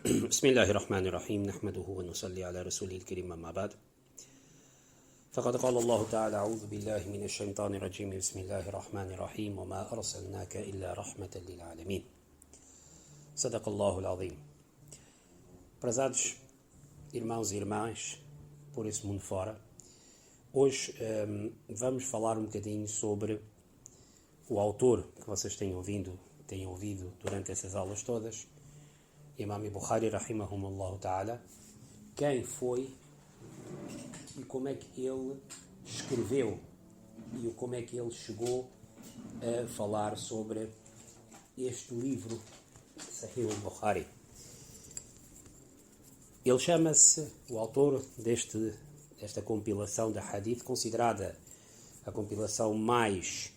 بسم الله الرحمن الرحيم نحمده ونصلي على رسوله الكريم أما بعد فقد قال الله تعالى أعوذ بالله من الشيطان الرجيم بسم الله الرحمن الرحيم وما أرسلناك إلا رحمة للعالمين صدق الله العظيم. Prezados irmãos e irmãs por esse mundo fora, hoje vamos falar um bocadinho sobre o autor que vocês têm ouvido durante essas aulas todas, Imam Bukhari rahimahumullah ta'ala. Quem foi e como é que ele escreveu e como é que ele chegou a falar sobre este livro Sahih al-Bukhari. Ele chama-se, o autor desta compilação da Hadith, considerada a compilação mais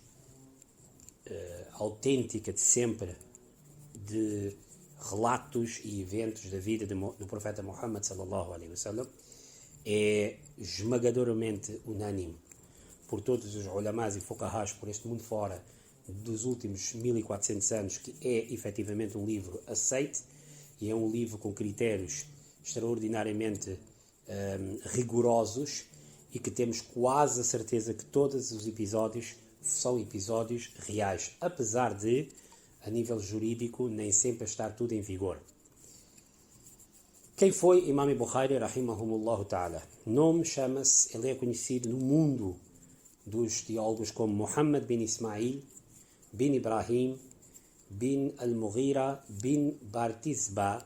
autêntica de sempre de relatos e eventos da vida do profeta Muhammad sallallahu alaihi wasallam, é esmagadoramente unânime por todos os ulamás e fuqahás por este mundo fora dos últimos 1400 anos, que é efetivamente um livro aceite e é um livro com critérios extraordinariamente rigorosos e que temos quase a certeza que todos os episódios são episódios reais, apesar de, a nível jurídico, nem sempre estar tudo em vigor. Quem foi Imam Bukhari rahimahumullah ta'ala? Nome chama-se, ele é conhecido no mundo dos teólogos como Muhammad bin Ismail bin Ibrahim bin al-Mughira bin Bartisba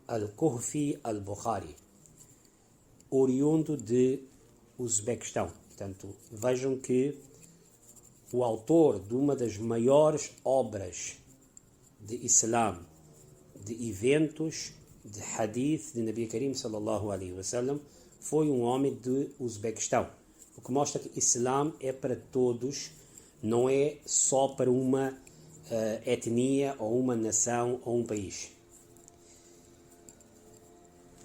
al-Kuhfi al-Bukhari, oriundo de Uzbequistão. Portanto, vejam que o autor de uma das maiores obras de Islam, de eventos, de hadith de Nabi Karim sallallahu alaihi wasallam, foi um homem de Uzbequistão. O que mostra que Islam é para todos, não é só para uma etnia ou uma nação ou um país.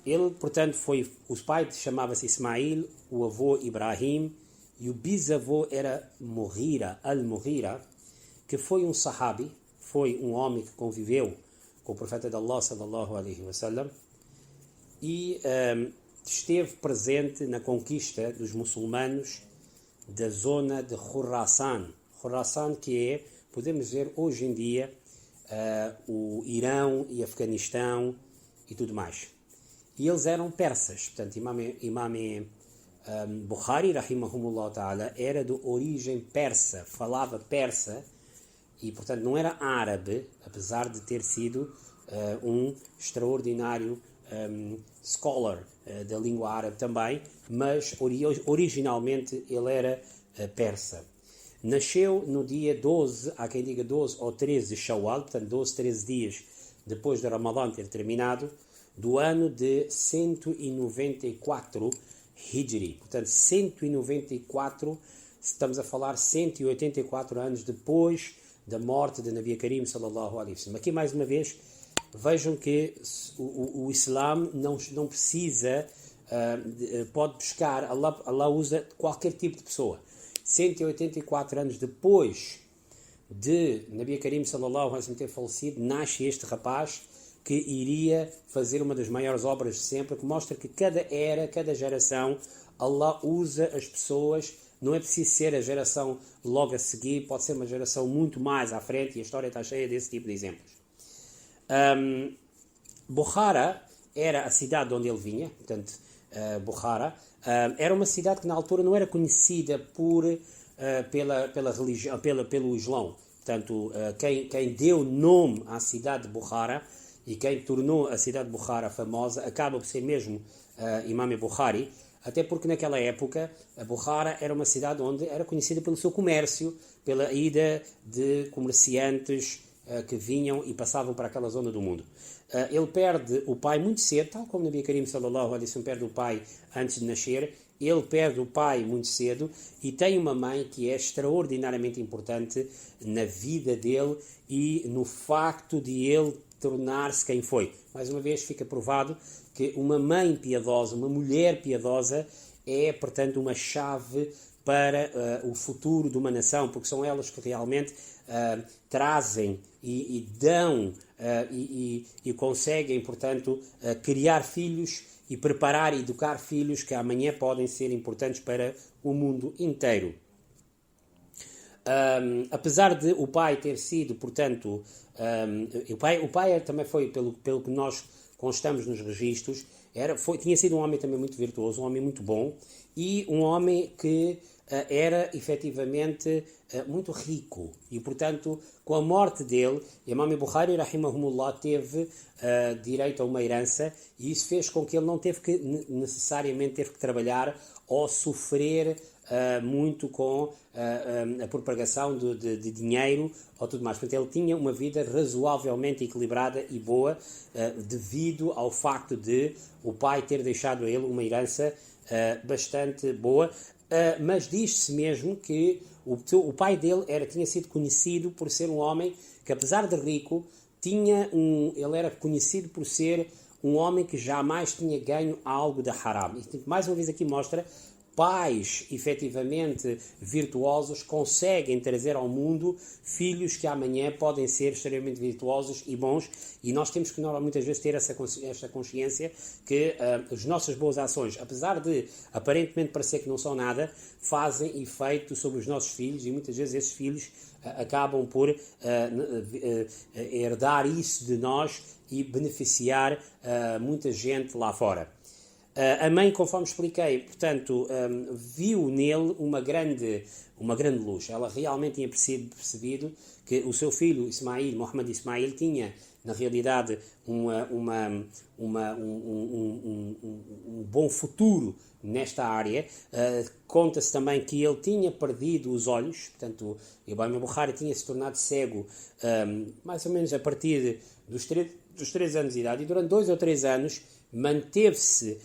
Ele, portanto, os pais chamava-se Ismail, o avô Ibrahim, e o bisavô era Mughira, al-Mughira, que foi um sahabi, foi um homem que conviveu com o profeta de Allah sallallahu alaihi wasallam e esteve presente na conquista dos muçulmanos da zona de Khurasan. Khurasan, que é, podemos dizer hoje em dia, o Irão e Afeganistão e tudo mais. E eles eram persas. Portanto, Imam Bukhari rahimahumullah ta'ala era de origem persa, falava persa e, portanto, não era árabe, apesar de ter sido um extraordinário scholar da língua árabe também, mas originalmente ele era persa. Nasceu no dia 12, há quem diga 12 ou 13 de Shawwal, portanto 12, 13 dias depois de Ramadã ter terminado, do ano de 194 Hijri. Portanto, 194, estamos a falar 184 anos depois da morte de Nabi Karim sallallahu alaihi wasallam. Aqui, mais uma vez, vejam que o Islã não precisa, pode buscar, Allah usa qualquer tipo de pessoa. 184 anos depois de Nabi Karim sallallahu alaihi wasallam ter falecido, nasce este rapaz que iria fazer uma das maiores obras de sempre, que mostra que cada era, cada geração, Allah usa as pessoas. Não é preciso ser a geração logo a seguir, pode ser uma geração muito mais à frente, e a história está cheia desse tipo de exemplos. Bukhara era a cidade de onde ele vinha, portanto, Bukhara era uma cidade que na altura não era conhecida pela religião, pelo Islão. Portanto, quem deu nome à cidade de Bukhara e quem tornou a cidade de Bukhara famosa acaba por ser mesmo Imam Bukhari, até porque naquela época a Bukhara era uma cidade onde era conhecida pelo seu comércio, pela ida de comerciantes que vinham e passavam para aquela zona do mundo. Ele perde o pai muito cedo, tal como Nabi Karim sallallahu alaihi wasallam perde o pai antes de nascer. Ele perde o pai muito cedo e tem uma mãe que é extraordinariamente importante na vida dele e no facto de ele tornar-se quem foi. Mais uma vez fica provado que uma mãe piedosa, uma mulher piedosa é, portanto, uma chave para o futuro de uma nação, porque são elas que realmente trazem e dão e conseguem, portanto, criar filhos e preparar e educar filhos que amanhã podem ser importantes para o mundo inteiro. Apesar de o pai ter sido, portanto, o pai também foi, pelo que nós constamos nos registros, tinha sido um homem também muito virtuoso, um homem muito bom, e um homem que era efetivamente muito rico. E, portanto, com a morte dele, Imam Bukhari, rahimahumullah, teve direito a uma herança, e isso fez com que ele não necessariamente teve que trabalhar ou sofrer muito com a propagação de dinheiro ou tudo mais. Portanto, ele tinha uma vida razoavelmente equilibrada e boa, devido ao facto de o pai ter deixado a ele uma herança bastante boa, mas diz-se mesmo que o pai dele tinha sido conhecido por ser um homem que, apesar de rico, ele era conhecido por ser um homem que jamais tinha ganho algo de haram. E mais uma vez aqui mostra: pais efetivamente virtuosos conseguem trazer ao mundo filhos que amanhã podem ser extremamente virtuosos e bons, e nós temos que muitas vezes ter esta consciência que as nossas boas ações, apesar de aparentemente parecer que não são nada, fazem efeito sobre os nossos filhos, e muitas vezes esses filhos acabam por herdar isso de nós e beneficiar muita gente lá fora. A mãe, conforme expliquei, portanto, viu nele uma grande luz. Ela realmente tinha percebido que o seu filho, Mohammed Ismail, tinha, na realidade, um bom futuro nesta área. Conta-se também que ele tinha perdido os olhos, portanto, Imam Bukhari tinha se tornado cego mais ou menos a partir dos 3 anos de idade, e durante 2 ou 3 anos manteve-se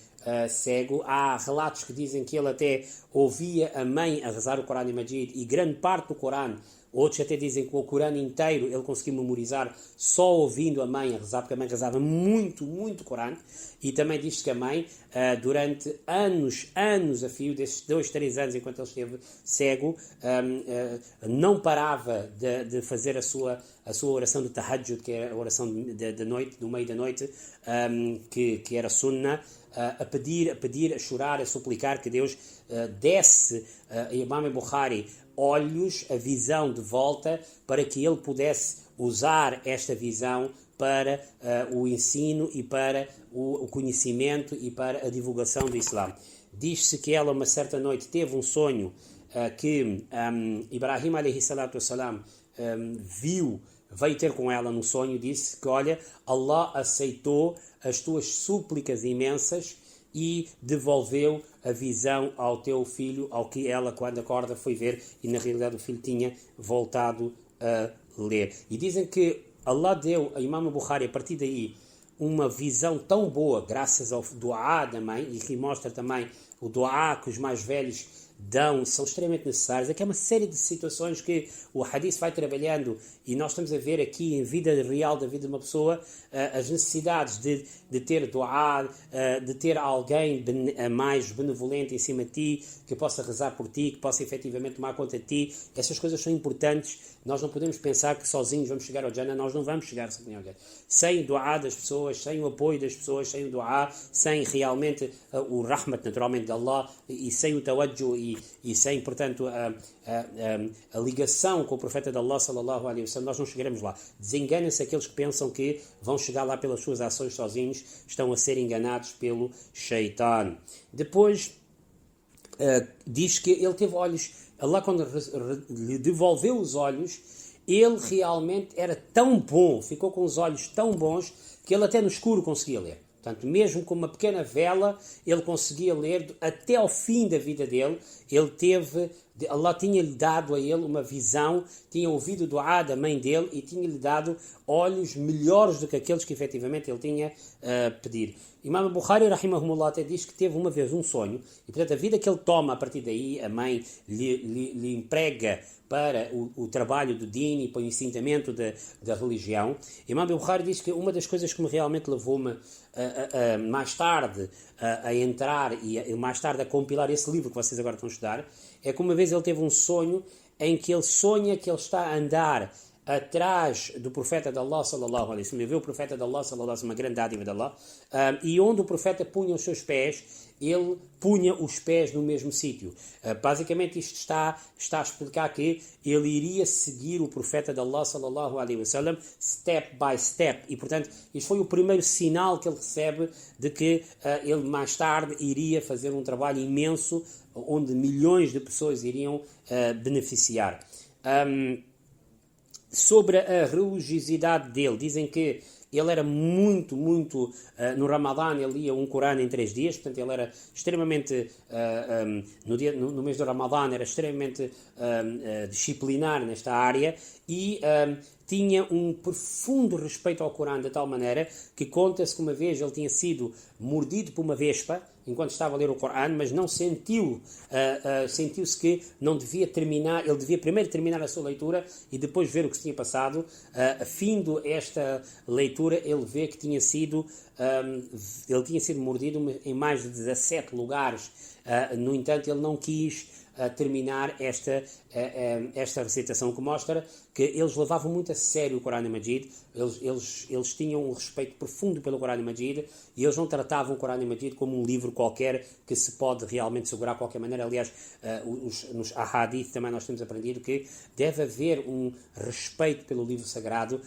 cego. Há relatos que dizem que ele até ouvia a mãe a rezar o Corão Majid, e grande parte do Corão, outros até dizem que o Corão inteiro ele conseguiu memorizar só ouvindo a mãe a rezar, porque a mãe rezava muito, muito Corão. E também diz-se que a mãe, durante anos a fio, desses 2, 3 anos enquanto ele esteve cego, não parava de fazer a sua oração de tahajjud, que é a oração da noite, no meio da noite, que era sunnah, a pedir, a chorar, a suplicar que Deus desse a Imam Bukhari olhos, a visão de volta, para que ele pudesse usar esta visão para o ensino e para o conhecimento e para a divulgação do Islã. Diz-se que ela, uma certa noite, teve um sonho que Ibrahim alayhi salatu wassalam veio ter com ela no sonho, disse que, olha, Allah aceitou as tuas súplicas imensas e devolveu a visão ao teu filho, ao que ela, quando acorda, foi ver, e na realidade o filho tinha voltado a ler. E dizem que Allah deu a Imam Bukhari, a partir daí, uma visão tão boa, graças ao du'a da mãe, e que mostra também o du'a que os mais velhos dão, são extremamente necessários. Aqui é uma série de situações que o hadith vai trabalhando, e nós estamos a ver aqui em vida real da vida de uma pessoa as necessidades de ter du'a, de ter alguém mais benevolente em cima de ti, que possa rezar por ti, que possa efetivamente tomar conta de ti. Essas coisas são importantes. Nós não podemos pensar que sozinhos vamos chegar ao Jannah. Nós não vamos chegar sozinhos ao Jannah. Sem o du'a das pessoas, sem o apoio das pessoas, sem o du'a, sem realmente o rahmat, naturalmente, de Allah, e sem o tawajjuh, e sem, portanto, a ligação com o profeta de Allah, sallallahu alaihi wasallam, nós não chegaremos lá. Desenganam-se aqueles que pensam que vão chegar lá pelas suas ações sozinhos, estão a ser enganados pelo shaitan. Depois, diz que ele teve olhos. Allah, quando lhe devolveu os olhos, ele realmente era tão bom, ficou com os olhos tão bons, que ele até no escuro conseguia ler. Portanto, mesmo com uma pequena vela, ele conseguia ler até ao fim da vida dele. Allah tinha-lhe dado a ele uma visão, tinha ouvido o du'a da mãe dele e tinha-lhe dado olhos melhores do que aqueles que efetivamente ele tinha a pedir. Imam Bukhari, rahimahumullah, até diz que teve uma vez um sonho, e portanto a vida que ele toma a partir daí, a mãe lhe emprega para o trabalho do din e para o ensinamento da religião. Imam Bukhari diz que uma das coisas que me realmente levou-me mais tarde a entrar e mais tarde a compilar esse livro que vocês agora estão a estudar, é que uma vez ele teve um sonho em que ele sonha que ele está a andar atrás do profeta de Allah sallallahu alaihi wasallam, viu o profeta de Allah sallallahu alaihi wasallam, uma grande dádiva de Allah, e onde o profeta punha os seus pés, ele punha os pés no mesmo sítio. Basicamente isto está a explicar que ele iria seguir o profeta de Allah sallallahu alaihi wasallam step by step, e portanto isto foi o primeiro sinal que ele recebe de que ele mais tarde iria fazer um trabalho imenso onde milhões de pessoas iriam beneficiar. Sobre a religiosidade dele, dizem que ele era muito, no Ramadã ele lia um Corão em 3 dias, portanto ele era extremamente, no mês do Ramadã era extremamente disciplinar nesta área, e tinha um profundo respeito ao Corão, de tal maneira que conta-se que uma vez ele tinha sido mordido por uma vespa enquanto estava a ler o Corão, mas não sentiu-se que não devia terminar, ele devia primeiro terminar a sua leitura e depois ver o que se tinha passado. Findo esta leitura, ele vê que ele tinha sido mordido em mais de 17 lugares. No entanto, ele não quis terminar esta recitação, que mostra que eles levavam muito a sério o Corão Majid. Eles tinham um respeito profundo pelo Corão Majid, e eles não tratavam o Corão Majid como um livro qualquer que se pode realmente segurar de qualquer maneira. Aliás, nos ahadith também nós temos aprendido que deve haver um respeito pelo livro sagrado.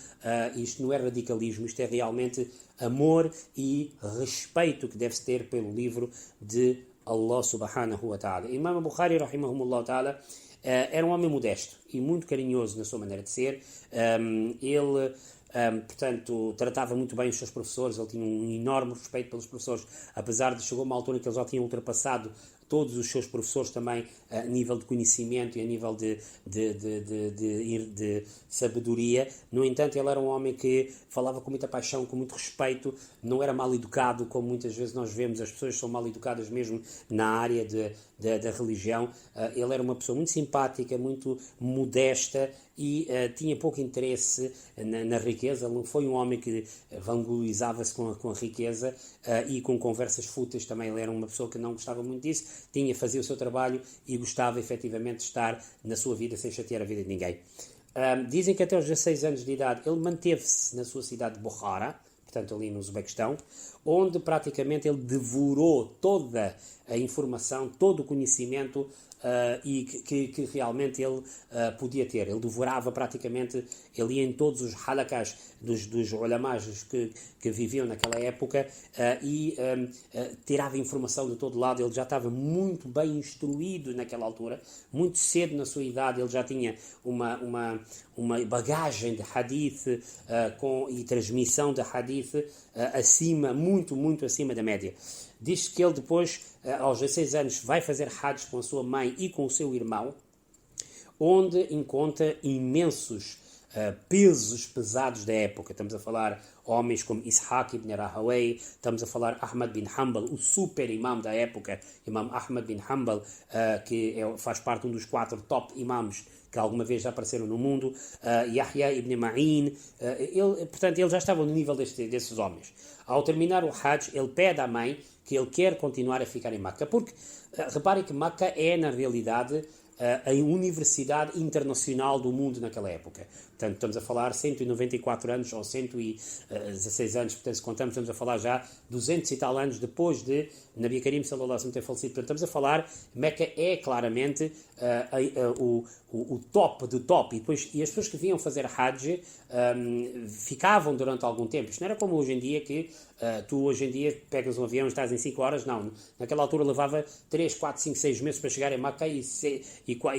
Isto não é radicalismo, isto é realmente amor e respeito que deve-se ter pelo livro de Allah subhanahu wa ta'ala. Imam Bukhari, rahimahumullah ta'ala, era um homem modesto e muito carinhoso na sua maneira de ser. Ele, portanto, tratava muito bem os seus professores, ele tinha um enorme respeito pelos professores, apesar de chegou uma altura que ele já tinha ultrapassado todos os seus professores também a nível de conhecimento e a nível de sabedoria. No entanto, ele era um homem que falava com muita paixão, com muito respeito, não era mal educado, como muitas vezes nós vemos, as pessoas são mal educadas mesmo na área da religião. Ele era uma pessoa muito simpática, muito modesta, e tinha pouco interesse na riqueza. Ele não foi um homem que vanglorizava-se com a riqueza e com conversas fúteis também. Ele era uma pessoa que não gostava muito disso, fazia o seu trabalho e gostava efetivamente de estar na sua vida sem chatear a vida de ninguém. Dizem que até aos 16 anos de idade ele manteve-se na sua cidade de Bukhara, portanto ali no Uzbequistão, onde praticamente ele devorou toda a informação, todo o conhecimento e que realmente ele podia ter. Ele devorava praticamente, ele ia em todos os halakas dos ulamás que viviam naquela época e tirava informação de todo lado. Ele já estava muito bem instruído naquela altura, muito cedo na sua idade ele já tinha uma bagagem de hadith e transmissão de hadith muito acima da média. Diz que ele depois, aos 16 anos, vai fazer hajj com a sua mãe e com o seu irmão, onde encontra imensos pesos pesados da época. Estamos a falar homens como Ishaq ibn Rahawayh, estamos a falar Ahmad bin Hanbal, o super imam da época, Imam Ahmad bin Hanbal, que faz parte de um dos 4 top imams que alguma vez já apareceram no mundo, Yahya ibn Ma'in, portanto ele já estava no nível desses homens. Ao terminar o Hajj, ele pede à mãe que ele quer continuar a ficar em Meca, porque reparem que Meca é, na realidade, a universidade internacional do mundo naquela época. Portanto, estamos a falar 194 anos ou 116 anos, portanto, se contamos, estamos a falar já 200 e tal anos depois de Nabi Karim sallallahu alaihi wasallam ter falecido. Portanto, estamos a falar, Meca é claramente o top do top, e as pessoas que vinham fazer Hajj ficavam durante algum tempo. Isto não era como hoje em dia, que tu hoje em dia pegas um avião e estás em 5 horas, não. Naquela altura levava 3, 4, 5, 6 meses para chegar em Meca e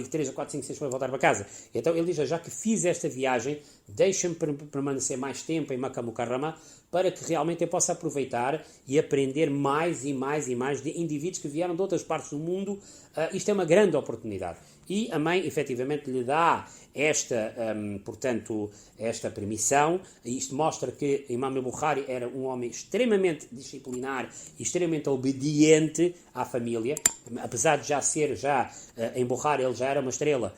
3 a 4, 5, 6 para voltar para casa. Então ele diz, já que fiz esta viagem, deixa-me permanecer mais tempo em Makkah Mukarrama, para que realmente eu possa aproveitar e aprender mais e mais de indivíduos que vieram de outras partes do mundo. Isto é uma grande oportunidade. E a mãe, efetivamente, lhe dá esta permissão. Isto mostra que Imam Bukhari era um homem extremamente disciplinar e extremamente obediente à família. Apesar de já ser, em Bukhari, ele já era uma estrela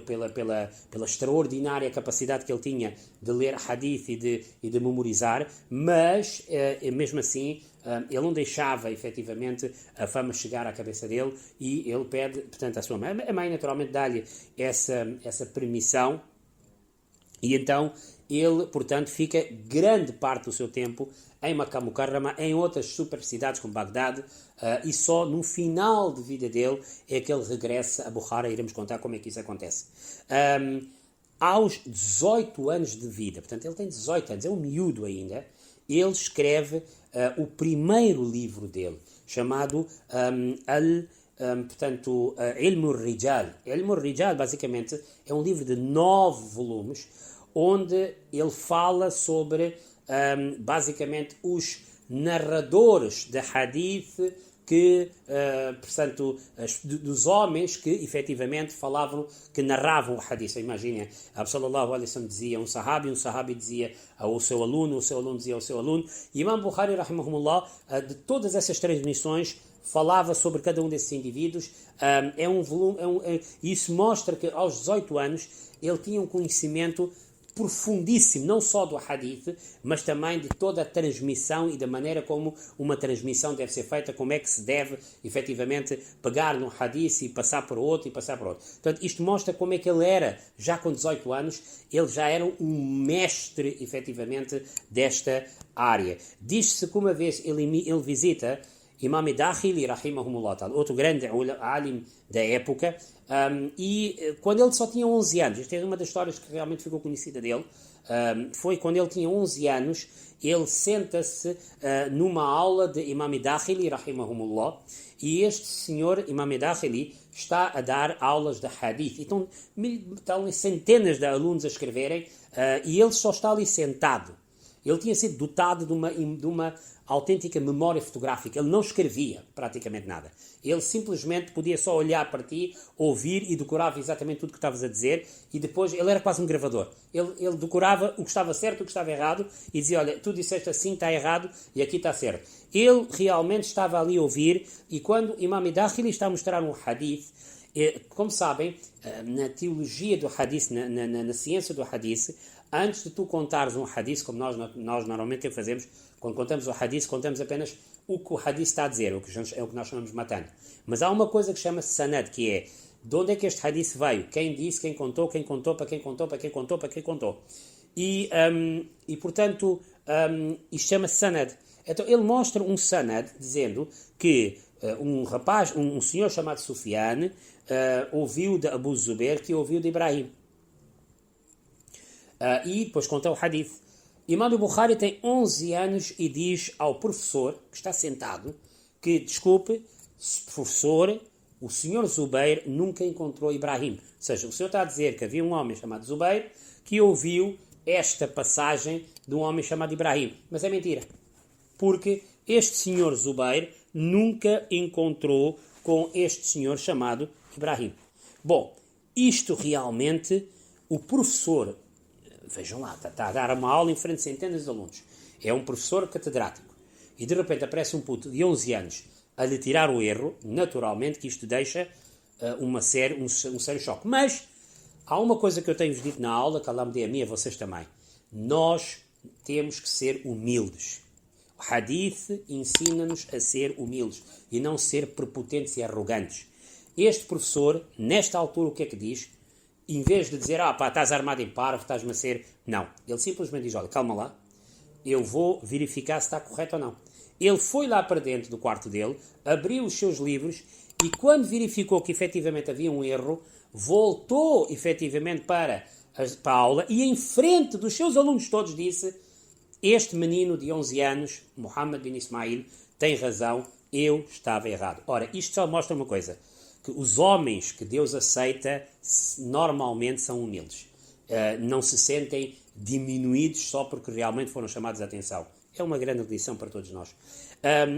pela extraordinária capacidade que ele tinha de ler hadith e de memorizar, mas, mesmo assim, ele não deixava, efetivamente, a fama chegar à cabeça dele, e ele pede, portanto, à sua mãe. A mãe, naturalmente, dá-lhe essa permissão, E então ele, portanto, fica grande parte do seu tempo em Makkah Mukarrama, em outras super cidades como Bagdade, e só no final de vida dele é que ele regressa a Bukhara. Iremos contar como é que isso acontece. Aos 18 anos de vida, portanto ele tem 18 anos, é um miúdo ainda, ele escreve o primeiro livro dele, chamado Ilm al-Rijal. Ilm al-Rijal, basicamente, é um livro de 9 volumes, onde ele fala sobre, basicamente, os narradores de hadith, dos homens que efetivamente falavam, que narravam o hadith. Imaginem, a sallallahu alaihi wasallam dizia um sahabi dizia ao seu aluno, o seu aluno dizia ao seu aluno. E Imam Bukhari, rahimahumullah, de todas essas transmissões, falava sobre cada um desses indivíduos. É um volume, isso mostra que aos 18 anos ele tinha um conhecimento profundíssimo, não só do hadith, mas também de toda a transmissão e da maneira como uma transmissão deve ser feita, como é que se deve, efetivamente, pegar num hadith e passar por outro e passar por outro. Portanto, isto mostra como é que ele era, já com 18 anos, ele já era um mestre, efetivamente, desta área. Diz-se que uma vez ele visita Imam Dakhili, rahimahumullah, outro grande alim da época, e quando ele só tinha 11 anos, esta é uma das histórias que realmente ficou conhecida dele, foi quando ele tinha 11 anos, ele senta-se numa aula de Imam Dakhili, rahimahumullah, e este senhor, Imam Dakhili, está a dar aulas de hadith. Então, estão centenas de alunos a escreverem, e ele só está ali sentado. Ele tinha sido dotado de uma autêntica memória fotográfica. Ele não escrevia praticamente nada. Ele simplesmente podia só olhar para ti, ouvir e decorava exatamente tudo o que estavas a dizer, e depois ele era quase um gravador. Ele decorava o que estava certo e o que estava errado e dizia, olha, tu disseste assim, está errado e aqui está certo. Ele realmente estava ali a ouvir, e quando Imam Dakhili está a mostrar um hadith, como sabem, na teologia do hadith, na ciência do hadith, antes de tu contares um hadith, como nós normalmente fazemos, quando contamos o hadith, contamos apenas o que o hadith está a dizer, é o que nós chamamos de matana. Mas há uma coisa que chama-se sanad, que é de onde é que este hadith veio, quem disse, quem contou, para quem contou. E portanto, isto chama-se sanad. Então ele mostra um sanad dizendo que um senhor chamado Sufyan ouviu de Abu Zubair, que ouviu de Ibrahim. E depois conta o hadith. Imam Bukhari tem 11 anos e diz ao professor, que está sentado, que, desculpe, professor, o senhor Zubair nunca encontrou Ibrahim. Ou seja, o senhor está a dizer que havia um homem chamado Zubair que ouviu esta passagem de um homem chamado Ibrahim. Mas é mentira. Porque este senhor Zubair nunca encontrou com este senhor chamado Ibrahim. Bom, isto realmente, o professor, vejam lá, está a dar uma aula em frente de centenas de alunos. É um professor catedrático. E de repente aparece um puto de 11 anos a lhe tirar o erro, naturalmente que isto deixa um sério choque. Mas há uma coisa que eu tenho-vos dito na aula, que Allah me dê a mim e a vocês também. Nós temos que ser humildes. O hadith ensina-nos a ser humildes e não ser prepotentes e arrogantes. Este professor, nesta altura, o que é que diz? Em vez de dizer, estás armado em parvo, estás-me a ser... Não. Ele simplesmente diz, olha, calma lá, eu vou verificar se está correto ou não. Ele foi lá para dentro do quarto dele, abriu os seus livros e quando verificou que efetivamente havia um erro, voltou efetivamente para a aula e em frente dos seus alunos todos disse, este menino de 11 anos, Muhammad bin Ismail, tem razão, eu estava errado. Ora, isto só mostra uma coisa, que os homens que Deus aceita normalmente são humildes. Não se sentem diminuídos só porque realmente foram chamados a atenção. É uma grande lição para todos nós.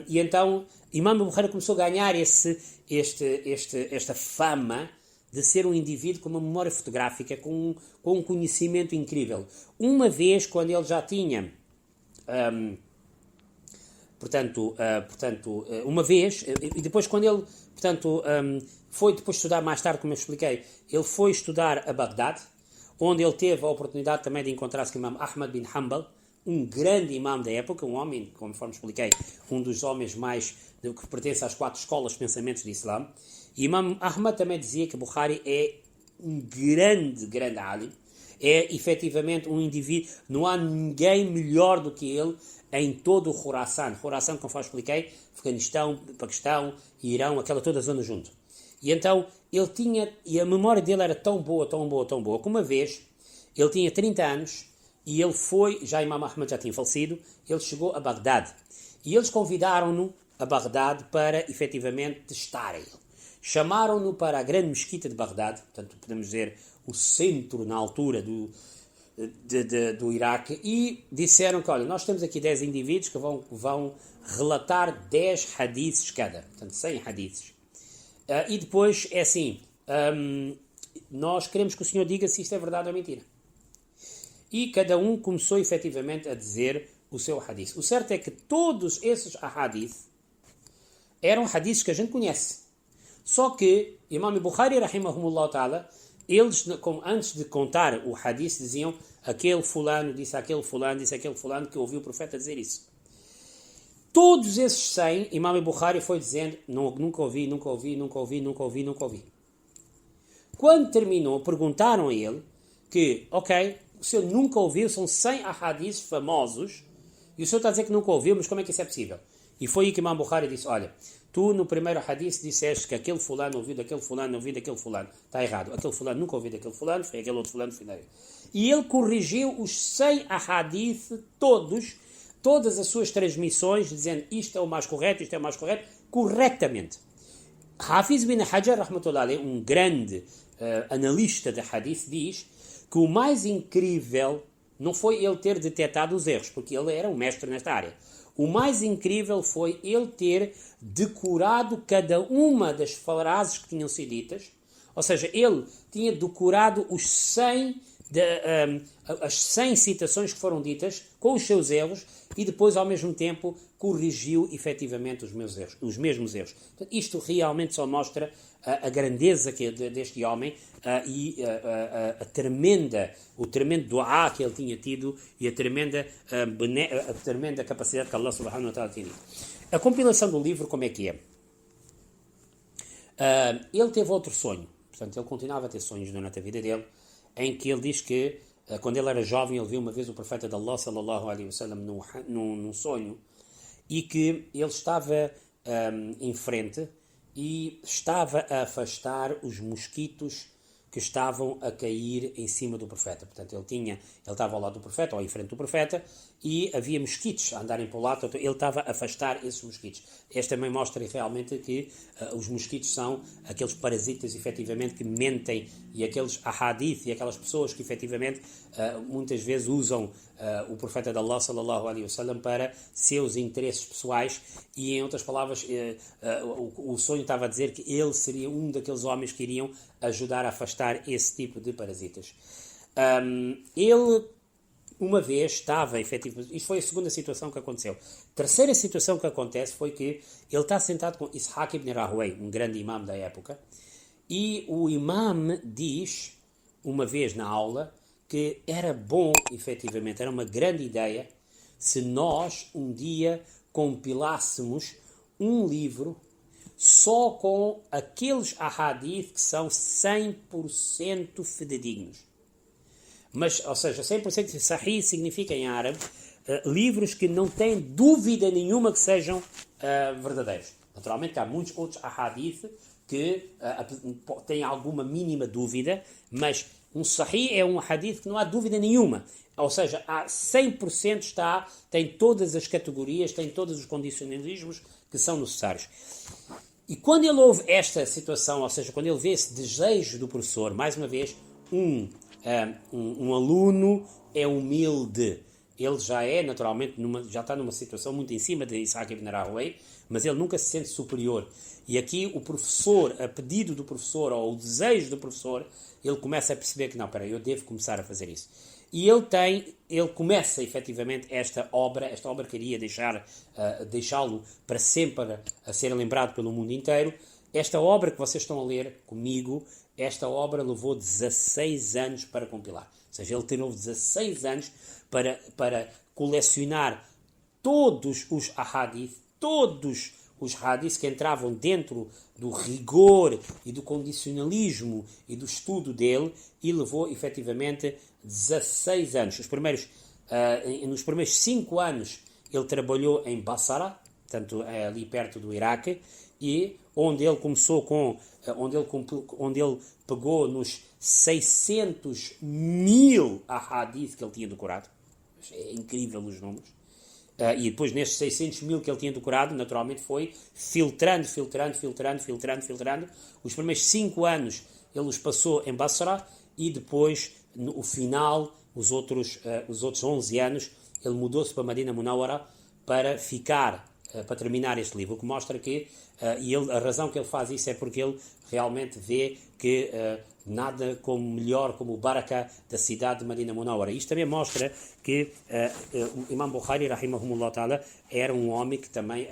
E então, Imam Bukhari começou a ganhar esta fama de ser um indivíduo com uma memória fotográfica, com um conhecimento incrível. Uma vez, quando ele já tinha... uma vez, e depois quando ele, foi depois estudar mais tarde, como eu expliquei, ele foi estudar a Bagdade, onde ele teve a oportunidade também de encontrar-se com o Imam Ahmad bin Hanbal, um grande imam da época, um homem, conforme expliquei, um dos homens que pertence às 4 escolas de pensamentos de Islã. E Imam Ahmad também dizia que Bukhari é um grande alim, é efetivamente um indivíduo, não há ninguém melhor do que ele em todo o Khurasan. Khurasan, como eu expliquei, Afeganistão, Paquistão, Irão, aquela toda zona junto. E então, ele tinha, e a memória dele era tão boa, tão boa, tão boa, que uma vez, ele tinha 30 anos, e ele foi, já Imam Ahmad já tinha falecido, ele chegou a Bagdade. E eles convidaram-no a Bagdade para, efetivamente, testar ele. Chamaram-no para a grande mesquita de Bagdade, portanto, podemos dizer, o centro na altura do Iraque, e disseram que, olha, nós temos aqui 10 indivíduos que vão relatar 10 hadiths cada, portanto, 100 hadiths. E depois, é assim, nós queremos que o senhor diga se isto é verdade ou mentira. E cada um começou, efetivamente, a dizer o seu hadith. O certo é que todos esses hadith eram hadiths que a gente conhece. Só que Imam Bukhari, rahimahumullah ta'ala, eles, antes de contar o hadith, diziam aquele fulano disse aquele fulano que ouviu o profeta dizer isso. Todos esses 100, Imam Bukhari foi dizendo, nunca ouvi. Quando terminou, perguntaram a ele que, ok, o senhor nunca ouviu, são 100 ahadiths famosos, e o senhor está a dizer que nunca ouviu, mas como é que isso é possível? E foi aí que Imam Bukhari disse, olha, tu no primeiro hadith disseste que aquele fulano ouviu daquele fulano, ouviu daquele fulano. Está errado. Aquele fulano nunca ouviu daquele fulano, foi aquele outro fulano, foi daí. E ele corrigiu os 100 hadith todas as suas transmissões, dizendo isto é o mais correto, corretamente. Hafiz bin Hajar, rahmatullah alayhi, um grande analista de hadith, diz que o mais incrível não foi ele ter detectado os erros, porque ele era um mestre nesta área. O mais incrível foi ele ter decorado cada uma das frases que tinham sido ditas, ou seja, ele tinha decorado as 100 citações que foram ditas, com os seus erros, e depois, ao mesmo tempo, corrigiu efetivamente os mesmos erros. Então, isto realmente só mostra a grandeza deste homem o tremendo du'a que ele tinha tido e a tremenda capacidade que Allah subhanahu wa ta'ala tinha. A compilação do livro, como é que é? Ele teve outro sonho, portanto, ele continuava a ter sonhos durante a vida dele, em que ele diz que, quando ele era jovem, ele viu uma vez o profeta de Allah, sallallahu alaihi wasallam, num sonho, e que ele estava em frente e estava a afastar os mosquitos que estavam a cair em cima do profeta. Portanto, ele estava ao lado do profeta, ou em frente do profeta, e havia mosquitos a andarem para o lado, então ele estava a afastar esses mosquitos. Este também mostra realmente que os mosquitos são aqueles parasitas, efetivamente, que mentem, e aqueles ahadith, e aquelas pessoas que, efetivamente, muitas vezes usam o profeta de Allah, sallallahu alaihi wasallam, para seus interesses pessoais, e, em outras palavras, o sonho estava a dizer que ele seria um daqueles homens que iriam ajudar a afastar esse tipo de parasitas. Ele, uma vez, estava, efetivamente, isto foi a segunda situação que aconteceu. A terceira situação que acontece foi que ele está sentado com Ishaq ibn Rahway, um grande imam da época, e o imam diz, uma vez na aula, que era bom, efetivamente, era uma grande ideia, se nós um dia compilássemos um livro só com aqueles ahadith que são 100% fidedignos. Mas, ou seja, 100% sahih significa em árabe livros que não têm dúvida nenhuma que sejam verdadeiros. Naturalmente há muitos outros ahadith que têm alguma mínima dúvida, mas um sahih é um hadith que não há dúvida nenhuma. Ou seja, há 100% tem todas as categorias, tem todos os condicionalismos que são necessários. E quando ele ouve esta situação, ou seja, quando ele vê esse desejo do professor, mais uma vez, um aluno é humilde. Ele já é, naturalmente, já está numa situação muito em cima de Ishaq ibn Rahway, mas ele nunca se sente superior. E aqui o professor, a pedido do professor, ou o desejo do professor, ele começa a perceber que, não, espera, eu devo começar a fazer isso. E ele começa, efetivamente, esta obra queria deixá-lo para sempre a ser lembrado pelo mundo inteiro. Esta obra que vocês estão a ler comigo, esta obra levou 16 anos para compilar. Ou seja, ele teve 16 anos para colecionar todos os ahadith, todos os hadiths que entravam dentro do rigor e do condicionalismo e do estudo dele, e levou efetivamente 16 anos. Nos primeiros 5 anos ele trabalhou em Basra, portanto ali perto do Iraque, e onde ele pegou nos 600 mil ahadith que ele tinha decorado. É incrível os números. E depois nestes 600 mil que ele tinha decorado, naturalmente foi filtrando. Os primeiros 5 anos ele os passou em Basra, e depois, no final, os outros 11 anos, ele mudou-se para Medina Munawara para terminar este livro, o que mostra que, a razão que ele faz isso é porque ele realmente vê que nada melhor como o Baraka da cidade de Medina Munawara. Isto também mostra que o Imam Bukhari, rahimahumullah ta'ala, era um homem que também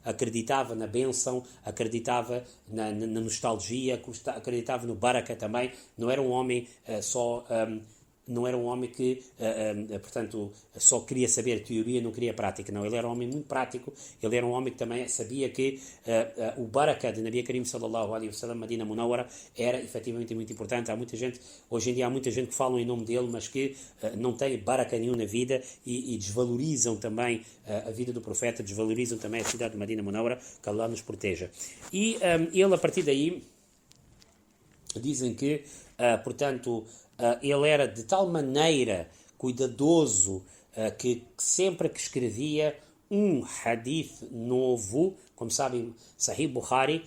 acreditava na bênção, acreditava na nostalgia, acreditava no Baraka também. Não era um homem não era um homem que, portanto, só queria saber teoria, não queria prática. Não, ele era um homem muito prático. Ele era um homem que também sabia que o Baraka de Nabi Karim sallallahu alaihi wasallam, Medina Munawara, era efetivamente muito importante. Hoje em dia há muita gente que fala em nome dele, mas que não tem Baraka nenhum na vida, e desvalorizam também a vida do profeta, desvalorizam também a cidade de Medina Munawara, que Allah nos proteja. E ele, a partir daí, dizem que, portanto, ele era de tal maneira cuidadoso que sempre que escrevia um hadith novo, como sabem, Sahih Bukhari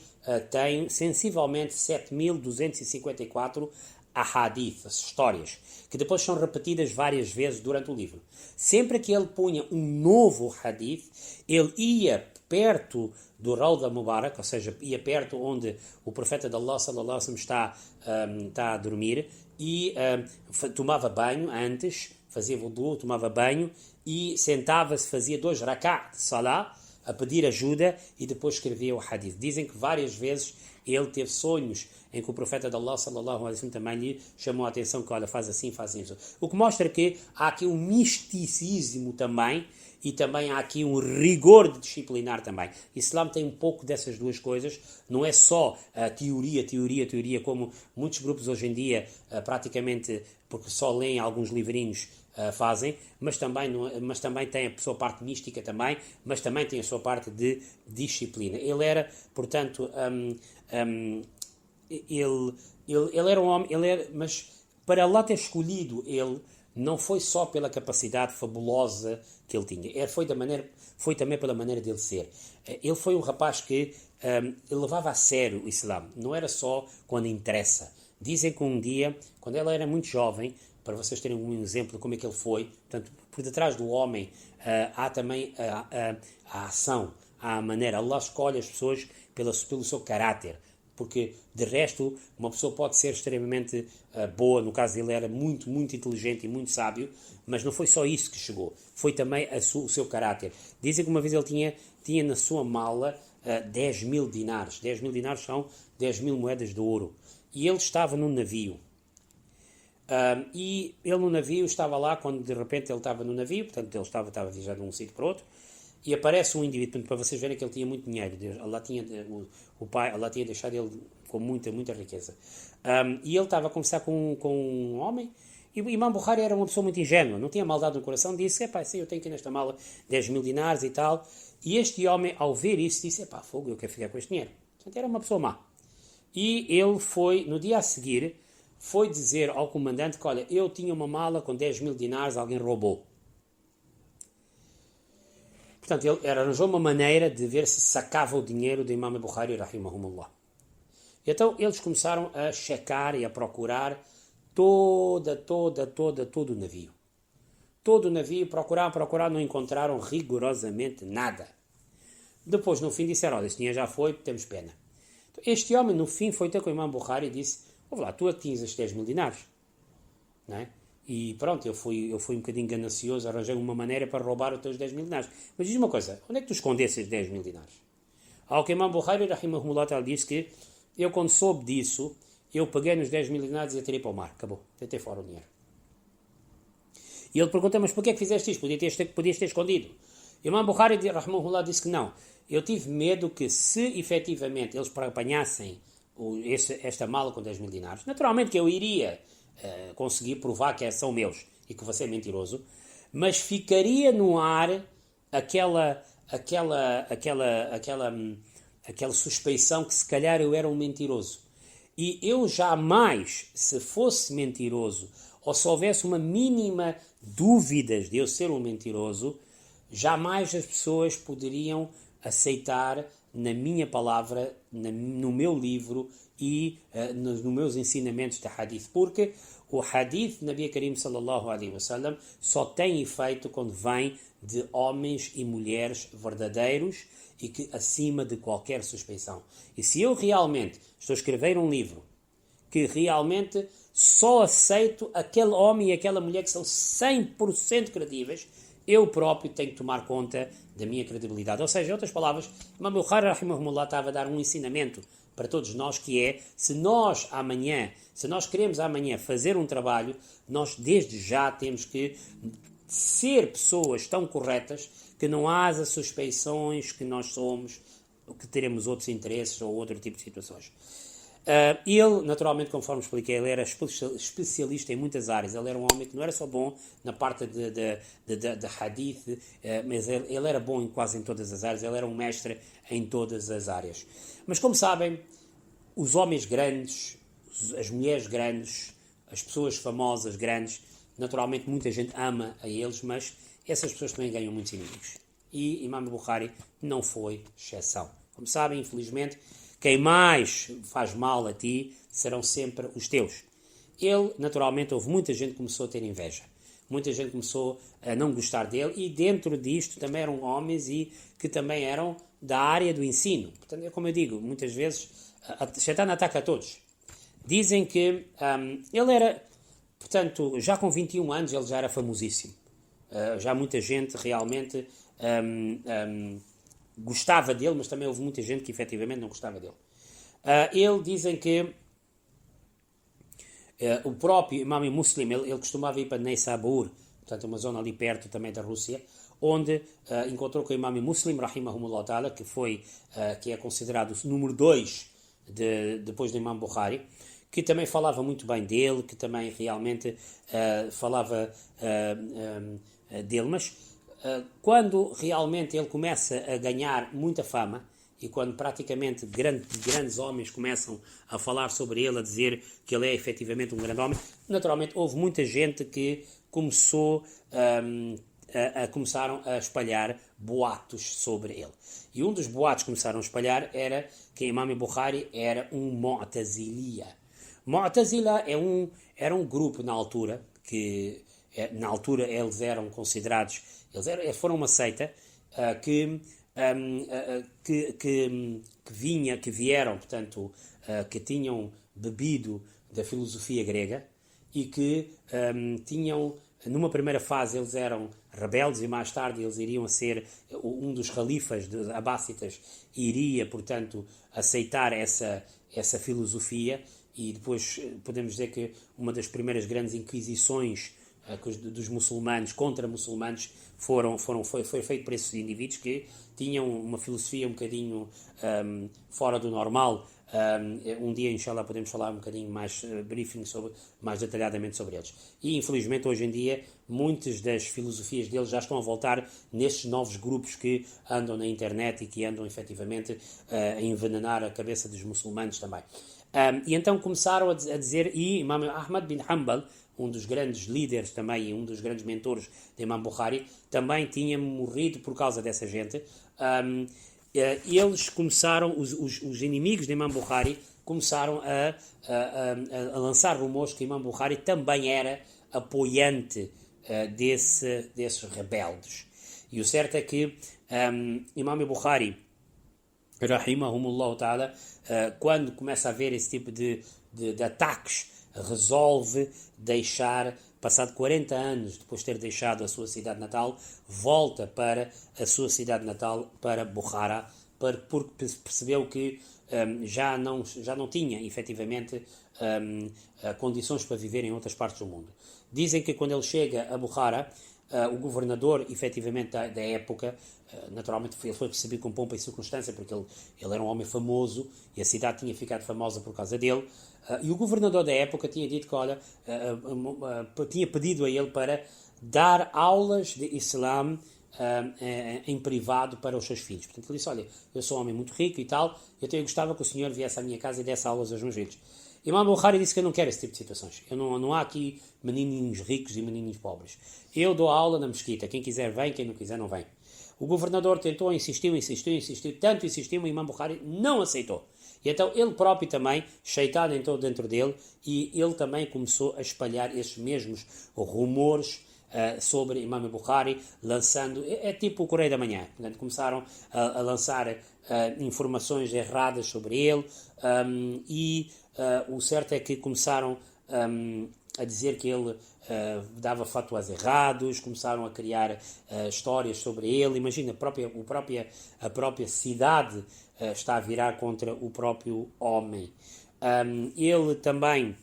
tem sensivelmente 7.254 ahadith, as histórias, que depois são repetidas várias vezes durante o livro. Sempre que ele punha um novo hadith, ele ia perto do Rawda Mubarak, ou seja, ia perto onde o profeta de Allah sallallahu alaihi wasallam está a dormir, e tomava banho antes, fazia wudu, tomava banho e sentava-se, fazia 2 rak'ah de salah a pedir ajuda, e depois escrevia o hadith. Dizem que várias vezes ele teve sonhos em que o profeta de Allah sallallahu alaihi wasallam também lhe chamou a atenção que, olha, faz assim, faz isso. O que mostra que há aqui um misticismo também, e também há aqui um rigor de disciplinar também. O Islã tem um pouco dessas duas coisas, não é só teoria, como muitos grupos hoje em dia, praticamente, porque só leem alguns livrinhos, fazem, mas também tem a sua parte mística também, mas também tem a sua parte de disciplina. Ele era, portanto, ele era um homem, mas para Allah ter escolhido ele, não foi só pela capacidade fabulosa que ele tinha, foi também pela maneira dele ser. Ele foi um rapaz que ele levava a sério o Islã, não era só quando interessa. Dizem que um dia, quando ele era muito jovem, para vocês terem um exemplo de como é que ele foi, portanto, por detrás do homem há também a ação, há a maneira. Allah escolhe as pessoas pelo seu caráter, porque de resto uma pessoa pode ser extremamente boa. No caso dele era muito, muito inteligente e muito sábio, mas não foi só isso que chegou, foi também o seu caráter. Dizem que uma vez ele tinha na sua mala 10.000 dinares. 10.000 dinares são 10.000 moedas de ouro, e ele estava num navio. E ele no navio estava lá, quando de repente ele estava no navio, portanto ele estava a viajar de um sítio para outro, e aparece um indivíduo, para vocês verem que ele tinha muito dinheiro. O pai, Allah tinha deixado ele com muita, muita riqueza. E ele estava a conversar com um homem, e o Imam Bukhari era uma pessoa muito ingênua, não tinha maldade no coração, disse, sim, eu tenho aqui nesta mala 10.000 dinares e tal. E este homem, ao ver isso, disse, fogo, eu quero ficar com este dinheiro. Portanto, era uma pessoa má. E ele foi, no dia a seguir, foi dizer ao comandante que, olha, eu tinha uma mala com 10.000 dinares, alguém roubou. Portanto, ele arranjou uma maneira de ver se sacava o dinheiro do Imam Bukhari, rahimahumullah. Então, eles começaram a checar e a procurar todo o navio. Todo o navio, procuraram, não encontraram rigorosamente nada. Depois, no fim, disseram, olha, este dinheiro já foi, temos pena. Então, este homem, no fim, foi ter com o Imam Bukhari e disse, lá, tu tinhas estes 10.000 dinares, não é? E pronto, eu fui um bocadinho ganancioso, arranjei uma maneira para roubar os teus 10.000 dinares. Mas diz uma coisa, onde é que tu escondeste esses 10.000 dinares? Ao que Imam Bukhari, rahimahumullah, disse que eu, quando soube disso, eu peguei nos 10.000 dinares e atirei para o mar, acabou, deitei fora o dinheiro. E ele pergunta, mas porquê é que fizeste isto? Podias ter escondido. Imam Bukhari, rahimahullah, disse que não. Eu tive medo que, se efetivamente eles apanhassem esta mala com 10 mil dinares, naturalmente que eu iria conseguir provar que são meus e que você é mentiroso, mas ficaria no ar aquela suspeição que se calhar eu era um mentiroso. E eu jamais, se fosse mentiroso, ou se houvesse uma mínima dúvidas de eu ser um mentiroso, jamais as pessoas poderiam aceitar na minha palavra, no meu livro e nos meus ensinamentos de hadith, porque o hadith de Nabi Karim sallallahu alaihi wasallam só tem efeito quando vem de homens e mulheres verdadeiros e que acima de qualquer suspeição. E se eu realmente estou a escrever um livro que realmente só aceito aquele homem e aquela mulher que são 100% credíveis, eu próprio tenho que tomar conta da minha credibilidade. Ou seja, em outras palavras, Imam Bukhari rahimahullah estava a dar um ensinamento para todos nós, que é, se nós queremos amanhã fazer um trabalho, nós desde já temos que ser pessoas tão corretas que não haja suspeições que nós somos, que teremos outros interesses ou outro tipo de situações. Ele, naturalmente, conforme expliquei, ele era especialista em muitas áreas. Ele era um homem que não era só bom na parte de hadith, mas ele era bom quase em todas as áreas. Ele era um mestre em todas as áreas. Mas, como sabem, os homens grandes, as mulheres grandes, as pessoas famosas grandes, naturalmente muita gente ama a eles, mas essas pessoas também ganham muitos inimigos. E Imam Bukhari não foi exceção. Como sabem, infelizmente, quem mais faz mal a ti serão sempre os teus. Ele, naturalmente, houve muita gente que começou a ter inveja. Muita gente começou a não gostar dele, e dentro disto também eram homens e que também eram da área do ensino. Portanto, como eu digo, muitas vezes Shaitan ataca a todos. Dizem que ele era, portanto, já com 21 anos ele já era famosíssimo. Já muita gente realmente gostava dele, mas também houve muita gente que efetivamente não gostava dele. Dizem que o próprio Imam Muslim, ele costumava ir para Neysabur, portanto uma zona ali perto também da Rússia, onde encontrou com o Imam Muslim, rahimahumullah ta'ala, que é considerado o número 2 depois do Imam Bukhari, que também falava muito bem dele, que também realmente falava dele, mas quando realmente ele começa a ganhar muita fama, e quando praticamente grandes homens começam a falar sobre ele, a dizer que ele é efetivamente um grande homem, naturalmente houve muita gente que começaram a espalhar boatos sobre ele. E um dos boatos que começaram a espalhar era que Imam Bukhari era um Mu'taziliya. Mu'tazila era um grupo na altura, que na altura eles eram considerados, foram uma seita que vieram, portanto, que tinham bebido da filosofia grega e que tinham, numa primeira fase, eles eram rebeldes e mais tarde eles iriam a ser um dos califas abássitas, iria, portanto, aceitar essa filosofia, e depois podemos dizer que uma das primeiras grandes inquisições dos muçulmanos contra muçulmanos foi feito por esses indivíduos que tinham uma filosofia um bocadinho fora do normal. Um dia, inshallah, podemos falar um bocadinho mais briefing mais detalhadamente sobre eles. E, infelizmente, hoje em dia, muitas das filosofias deles já estão a voltar nestes novos grupos que andam na internet e que andam, efetivamente, a envenenar a cabeça dos muçulmanos também. E então começaram a dizer, e Imam Ahmad bin Hanbal, um dos grandes líderes também e um dos grandes mentores de Imam Bukhari, também tinha morrido por causa dessa gente. Eles começaram, os inimigos de Imam Bukhari começaram a lançar rumores que Imam Bukhari também era apoiante desses rebeldes. E o certo é que Imam Bukhari, rahimahumullah ta'ala, quando começa a haver esse tipo de ataques, resolve deixar, passado 40 anos depois de ter deixado a sua cidade natal, volta para a sua cidade natal, para Bukhara, porque percebeu que já não tinha, efetivamente, condições para viver em outras partes do mundo. Dizem que quando ele chega a Bukhara, o governador, efetivamente, da época, naturalmente ele foi recebido com pompa e circunstância, porque ele era um homem famoso e a cidade tinha ficado famosa por causa dele. E o governador da época tinha dito que, olha, tinha pedido a ele para dar aulas de Islã em privado para os seus filhos. Portanto, ele disse, olha, eu sou um homem muito rico e tal, então eu gostava que o senhor viesse à minha casa e desse aulas aos meus filhos. Imam Bukhari disse que eu não quero esse tipo de situações. Não há aqui menininhos ricos e menininhos pobres. Eu dou aula na mesquita. Quem quiser vem, quem não quiser não vem. O governador tentou, insistiu, tanto insistiu, o Imam Bukhari não aceitou. E então ele próprio também, Shaitan entrou dentro dele e ele também começou a espalhar esses mesmos rumores sobre Imam Bukhari, lançando, é tipo o Correio da Manhã, portanto, começaram a lançar informações erradas sobre ele, e o certo é que começaram a dizer que ele dava fatwas errados, começaram a criar histórias sobre ele. Imagina, a própria cidade está a virar contra o próprio homem. Ele também,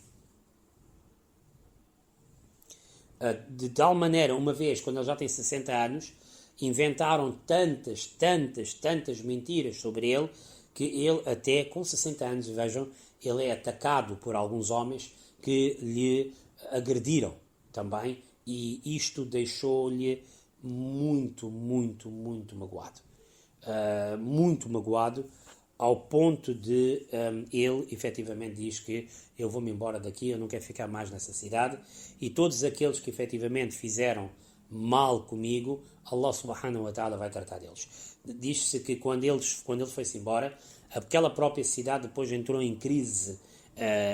de tal maneira, uma vez, quando ele já tem 60 anos, inventaram tantas mentiras sobre ele, que ele até com 60 anos, vejam, ele é atacado por alguns homens que lhe agrediram também, e isto deixou-lhe muito magoado. Muito magoado, ao ponto de ele efetivamente diz que eu vou-me embora daqui, eu não quero ficar mais nessa cidade, e todos aqueles que efetivamente fizeram mal comigo, Allah subhanahu wa ta'ala vai tratar deles. Diz-se que quando ele foi-se embora, aquela própria cidade depois entrou em crise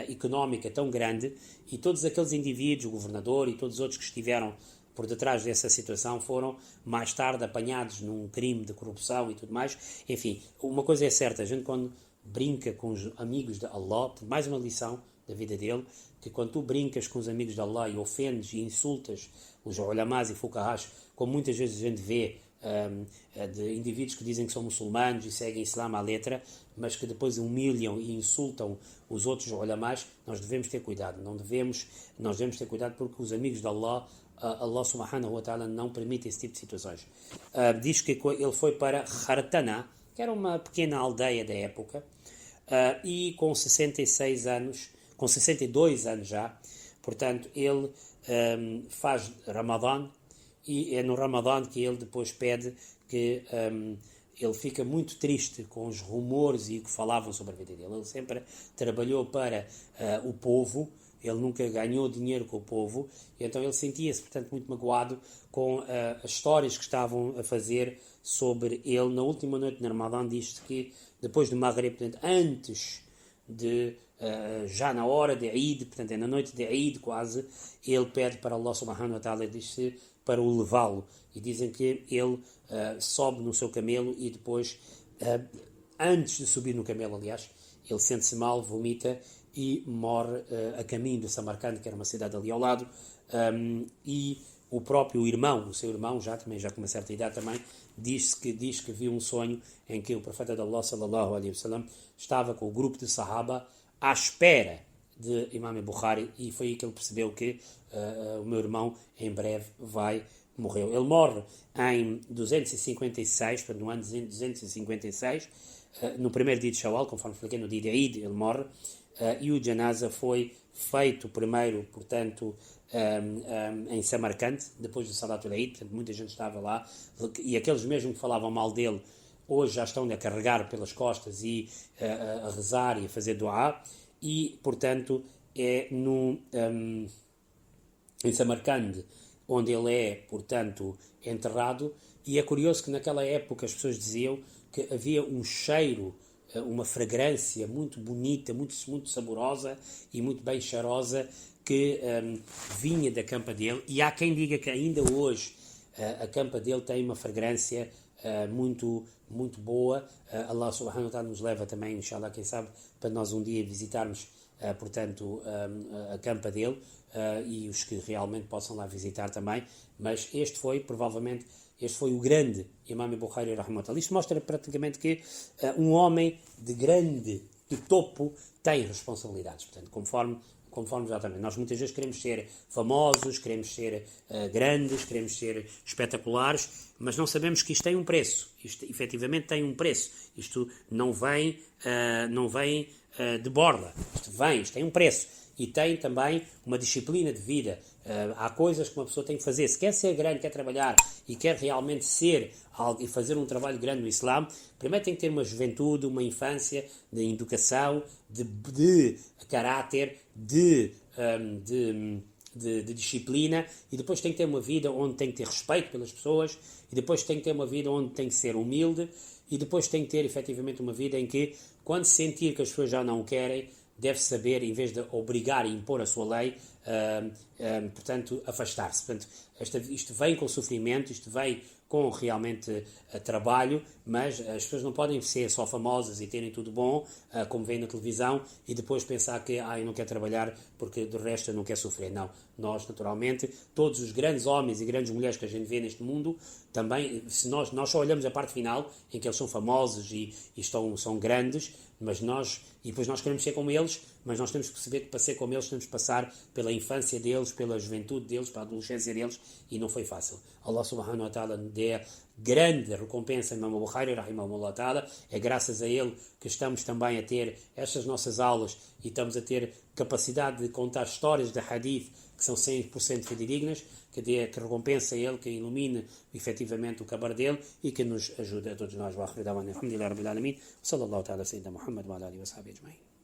económica tão grande, e todos aqueles indivíduos, o governador e todos os outros que estiveram por detrás dessa situação foram mais tarde apanhados num crime de corrupção e tudo mais. Enfim, uma coisa é certa, a gente quando brinca com os amigos de Allah, mais uma lição da vida dele, que quando tu brincas com os amigos de Allah e ofendes e insultas os ulamás e fuqahás, como muitas vezes a gente vê de indivíduos que dizem que são muçulmanos e seguem Islã à letra, mas que depois humilham e insultam os outros ulamás, nós devemos ter cuidado. Nós devemos ter cuidado, porque os amigos de Allah, Allah subhanahu wa ta'ala não permite esse tipo de situações. Diz que ele foi para Khartana, que era uma pequena aldeia da época, e com 66 anos, com 62 anos já, portanto, ele faz Ramadã, e é no Ramadã que ele depois pede que ele fica muito triste com os rumores e o que falavam sobre a vida dele. Ele sempre trabalhou para o povo, ele nunca ganhou dinheiro com o povo, e então ele sentia-se, portanto, muito magoado com as histórias que estavam a fazer sobre ele. Na última noite de Ramadã diz-se que depois do Maghrib, portanto, antes de já na hora de Eid, portanto é na noite de Eid quase, ele pede para Allah subhanahu wa ta'ala, diz-se, para o levá-lo, e dizem que ele sobe no seu camelo e depois, antes de subir no camelo, aliás, ele sente-se mal, vomita e morre a caminho de Samarcanda, que era uma cidade ali ao lado, e o próprio irmão, o seu irmão, já com uma certa idade também, diz que viu um sonho em que o profeta de Allah sallallahu alaihi wasallam estava com o grupo de Sahaba à espera de Imam Bukhari, e foi aí que ele percebeu que o meu irmão em breve vai morrer. Ele morre em 256, portanto, no ano 256, no primeiro dia de Shawwal, conforme expliquei, no dia de Eid, ele morre, e o janaza foi feito primeiro, portanto, em Samarcande, depois do Salatul Eid, portanto, muita gente estava lá, e aqueles mesmo que falavam mal dele, hoje já estão a carregar pelas costas e a rezar e a fazer dua, e, portanto, é em Samarcande onde ele é, portanto, enterrado. E é curioso que naquela época as pessoas diziam que havia um cheiro, uma fragrância muito bonita, muito saborosa e muito bem cheirosa que vinha da campa dele, e há quem diga que ainda hoje a campa dele tem uma fragrância muito boa. Allah subhanahu wa ta'ala nos leva também, inshallah, quem sabe, para nós um dia visitarmos portanto a campa dele, e os que realmente possam lá visitar também. Mas este foi o grande Imam Bukhari rahmatullah. Isto mostra praticamente que um homem de topo tem responsabilidades, portanto, conforme conforme exatamente. Nós muitas vezes queremos ser famosos, queremos ser grandes, queremos ser espetaculares, mas não sabemos que isto tem um preço. Isto efetivamente tem um preço. Isto não vem de borda. Isto tem um preço. E tem também uma disciplina de vida. Há coisas que uma pessoa tem que fazer. Se quer ser grande, quer trabalhar e quer realmente ser algo e fazer um trabalho grande no Islã, primeiro tem que ter uma juventude, uma infância de educação, de caráter, de disciplina, e depois tem que ter uma vida onde tem que ter respeito pelas pessoas, e depois tem que ter uma vida onde tem que ser humilde, e depois tem que ter efetivamente uma vida em que, quando sentir que as pessoas já não o querem, deve saber, em vez de obrigar e impor a sua lei, portanto, afastar-se. Portanto, isto vem com sofrimento, isto vem com realmente trabalho, mas as pessoas não podem ser só famosas e terem tudo bom, como vem na televisão, e depois pensar que eu não quero trabalhar porque do resto eu não quero sofrer. Não, nós naturalmente, todos os grandes homens e grandes mulheres que a gente vê neste mundo, também, se nós só olhamos a parte final, em que eles são famosos e são grandes, mas depois nós queremos ser como eles, mas nós temos que perceber que para ser como eles temos que passar pela infância deles, pela juventude deles, pela adolescência deles, e não foi fácil. Allah subhanahu wa ta'ala dê grande recompensa a Imam Bukhari, rahimahullah ta'ala. É graças a ele que estamos também a ter estas nossas aulas e estamos a ter capacidade de contar histórias de hadith que são 100% fidedignas, que recompensa a ele, que ilumine efetivamente o cabar dele e que nos ajude a todos nós. Wa akhiru da'wana alhamdulillahi rabbil alamin. Sallallahu ta'ala sayyidina Muhammad wa ala alihi wa sahbihi ajma'in.